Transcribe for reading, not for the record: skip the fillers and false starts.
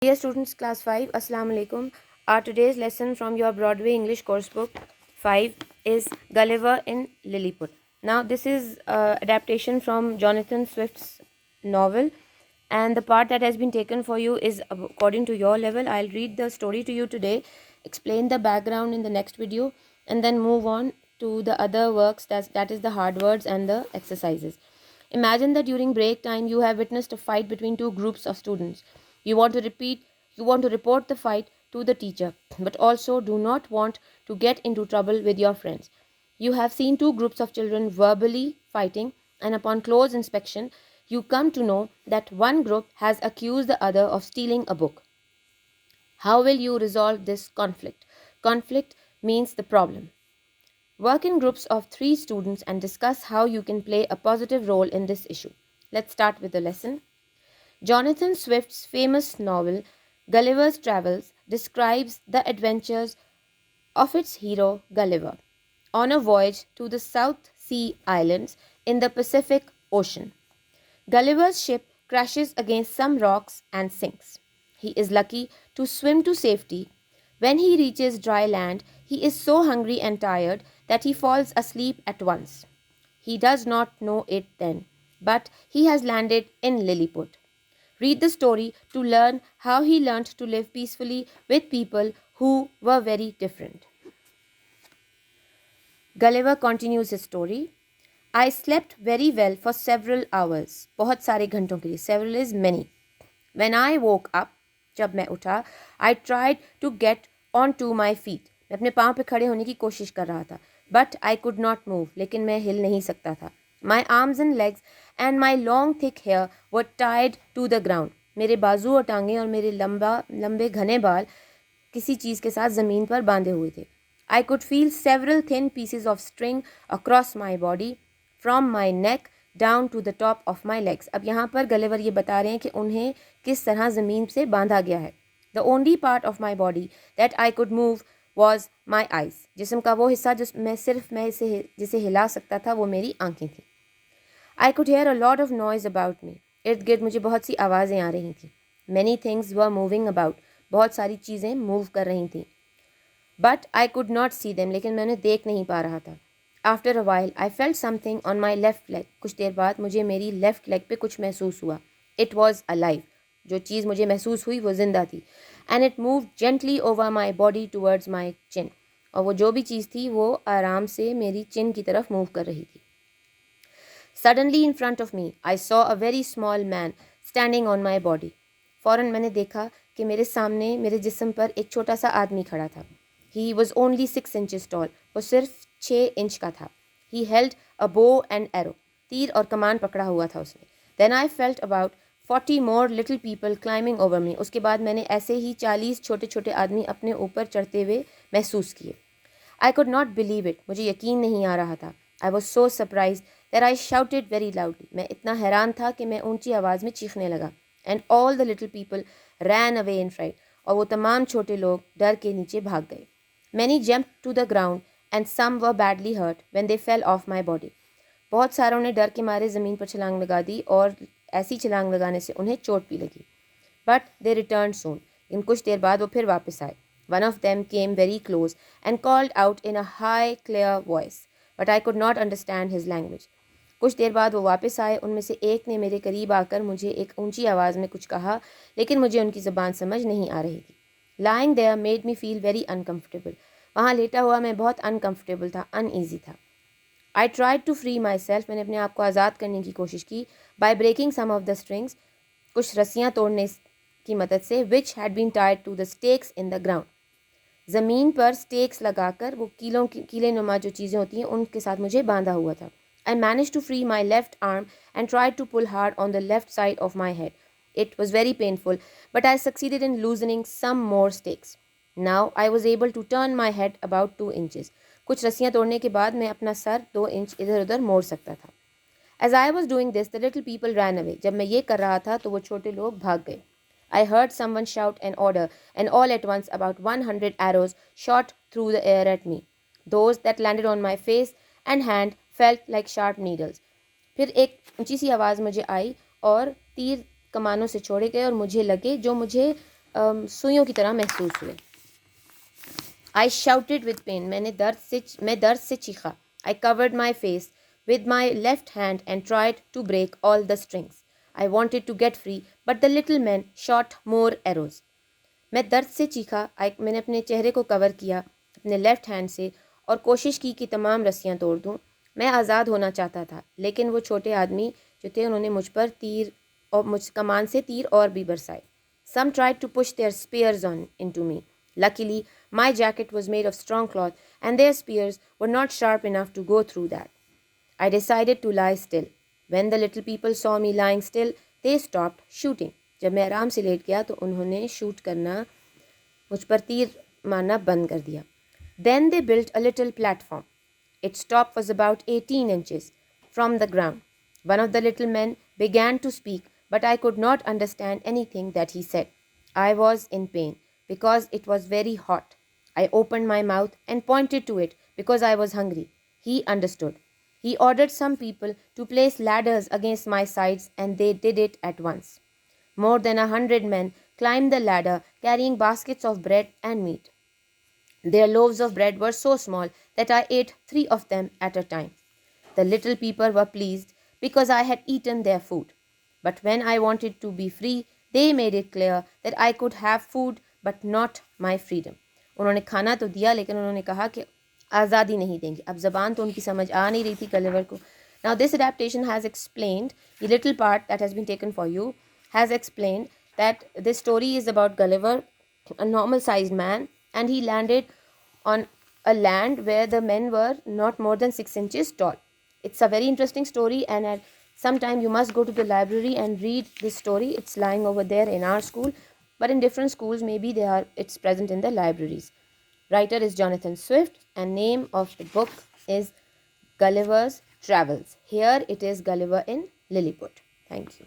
Dear students, class 5, Assalamu alaikum. Our today's lesson from your Broadway English course book 5 is Gulliver in Lilliput. Now, this is adaptation from Jonathan Swift's novel, and the part that has been taken for you is according to your level. I'll read the story to you today, explain the background in the next video, and then move on to the other works, that is the hard words and the exercises. Imagine that during break time you have witnessed a fight between two groups of students. You want to report the fight to the teacher, but also do not want to get into trouble with your friends. You have seen two groups of children verbally fighting, and upon close inspection, you come to know that one group has accused the other of stealing a book. How will you resolve this conflict? Conflict means the problem. Work in groups of 3 students and discuss how you can play a positive role in this issue. Let's start with the lesson. Jonathan Swift's famous novel, Gulliver's Travels, describes the adventures of its hero, Gulliver, on a voyage to the South Sea Islands in the Pacific Ocean. Gulliver's ship crashes against some rocks and sinks. He is lucky to swim to safety. When he reaches dry land, he is so hungry and tired that he falls asleep at once. He does not know it then, but he has landed in Lilliput. Read the story to learn how he learned to live peacefully with people who were very different. Gulliver continues his story. I slept very well for several hours. बहुत सारे घंटों के लिए. Several is many. When I woke up, जब मैं उठा, I tried to get onto my feet. मैं अपने पाँव पे खड़े होने की कोशिश कर रहा था. But I could not move. लेकिन मैं हिल नहीं सकता था. My arms and legs and my long thick hair were tied to the ground. मेरे बाजू और टांगें और मेरे लंबे घने बाल किसी चीज़ के साथ ज़मीन पर बांधे हुए थे. I could feel several thin pieces of string across my body, from my neck down to the top of my legs. अब यहाँ पर गलिवर ये बता रहे हैं कि उन्हें किस तरह ज़मीन से बांधा गया है. The only part of my body that I could move was my eyes. जिस्म का वो हिस्सा जिसे हिला सकता था वो मेरी आंखें थी. I could hear a lot of noise about me. इर्द गिर्द मुझे बहुत सी आवाज़ें आ रही थी. Many things were moving about. बहुत सारी चीज़ें मूव कर रही थी. But I could not see them. लेकिन मैं उन्हें देख नहीं पा रहा था. After a while, I felt something on my left leg. कुछ देर बाद मुझे मेरी लेफ़्ट लेग पे कुछ महसूस हुआ. It was alive. जो चीज़ मुझे महसूस हुई वो जिंदा थी. And it moved gently over my body towards my chin. और वो जो भी चीज़ थी वो आराम से मेरी चिन की तरफ मूव कर रही थी. Suddenly in front of me, I saw a very small man standing on my body. फ़ौरन मैंने देखा कि मेरे सामने मेरे जिस्म पर एक छोटा सा आदमी खड़ा था. He was only 6 inches tall. वो सिर्फ 6 इंच का था. He held a bow and arrow. तीर और कमान पकड़ा हुआ था उसने. Then I felt about 40 more little people climbing over me. उसके बाद मैंने ऐसे ही 40 छोटे छोटे आदमी अपने ऊपर चढ़ते हुए महसूस किए. I could not believe it. मुझे यकीन नहीं आ रहा था. I was so surprised that I shouted very loudly. मैं इतना हैरान था कि मैं ऊंची आवाज़ में चीखने लगा. And all the little people ran away in fright. और वो तमाम छोटे लोग डर के नीचे भाग गए. Many jumped to the ground and some were badly hurt when they fell off my body. बहुत सारों ने डर के मारे ज़मीन पर छलांग लगा दी और ऐसी छलांग लगाने से उन्हें चोट भी लगी. But they returned soon. इन कुछ देर बाद वो फिर वापस आए. One of them came very close and called out in a high, clear voice. But I could not understand his language. कुछ देर बाद वो वापस आए. उनमें से एक ने मेरे करीब आकर मुझे एक ऊंची आवाज़ में कुछ कहा, लेकिन मुझे उनकी ज़बान समझ नहीं आ रही थी. Lying there made me feel very uncomfortable. वहाँ लेटा हुआ मैं बहुत uncomfortable था, uneasy था. I tried to free myself. मैंने अपने आप को आज़ाद करने की कोशिश की by breaking some of the strings. कुछ रस्सियाँ तोड़ने की मदद से which had been tied to the stakes in the ground. ज़मीन पर स्टेक्स लगाकर वो कीले नुमा जो चीज़ें होती हैं उनके साथ मुझे बांधा हुआ था. I managed to free my left arm and tried to pull hard on the left side of my head. It was very painful, but I succeeded in loosening some more stakes. Now I was able to turn my head about 2 inches. कुछ रस्सियाँ तोड़ने के बाद मैं अपना sir 2 inch इधर उधर मोड़ सकता था. As I was doing this, the little people ran away. जब मैं ये कर रहा था तो वो छोटे लोग भाग गए. I heard someone shout an order, and all at once about 100 arrows shot through the air at me. Those that landed on my face and hand felt like sharp needles. फिर एक ऊंची सी आवाज़ मुझे आई और तीर कमानों से छोड़े गए और मुझे लगे जो मुझे सुइयों की तरह महसूस हुए. I shouted with pain. मैं दर्द से चीखा. I covered my face with my left hand and tried to break all the strings. I wanted to get free, but the little man shot more arrows. मैं दर्द से चीखा. मैंने अपने चेहरे को कवर किया अपने लेफ्ट हैंड से और कोशिश की कि तमाम रस्सियाँ तोड़ दूँ. मैं आज़ाद होना चाहता था, लेकिन वो छोटे आदमी जो थे उन्होंने मुझ पर तीर और मुझ कमान से तीर और भी बरसाए. Some tried to push their spears on into me. Luckily, my jacket was made of strong cloth, and their spears were not sharp enough to go through that. I decided to lie still. When the little people saw me lying still, they stopped shooting. जब मैं आराम से late गया तो उन्होंने shoot करना मुझ पर तीर मारना बंद कर दिया. Then they built a little platform. Its top was about 18 inches from the ground. One of the little men began to speak, but I could not understand anything that he said. I was in pain because it was very hot. I opened my mouth and pointed to it because I was hungry. He understood. He ordered some people to place ladders against my sides, and they did it at once. More than 100 men climbed the ladder carrying baskets of bread and meat. Their loaves of bread were so small that I ate 3 of them at a time. The little people were pleased because I had eaten their food. But when I wanted to be free, they made it clear that I could have food but not my freedom. उन्होंने खाना तो दिया, लेकिन उन्होंने कहा कि आज़ादी नहीं देंगे. अब ज़बान तो उनकी समझ आ नहीं रही थी गलिवर को. Now this adaptation has explained, the little part that has been taken for you has explained that this story is about Gulliver, a normal sized man, and he landed on a land where the men were not more than 6 inches tall. It's a very interesting story, and at some time you must go to the library and read this story. It's lying over there in our school, but in different schools maybe it's present in the libraries. Writer is Jonathan Swift, and name of the book is Gulliver's Travels. Here it is Gulliver in Lilliput. Thank you.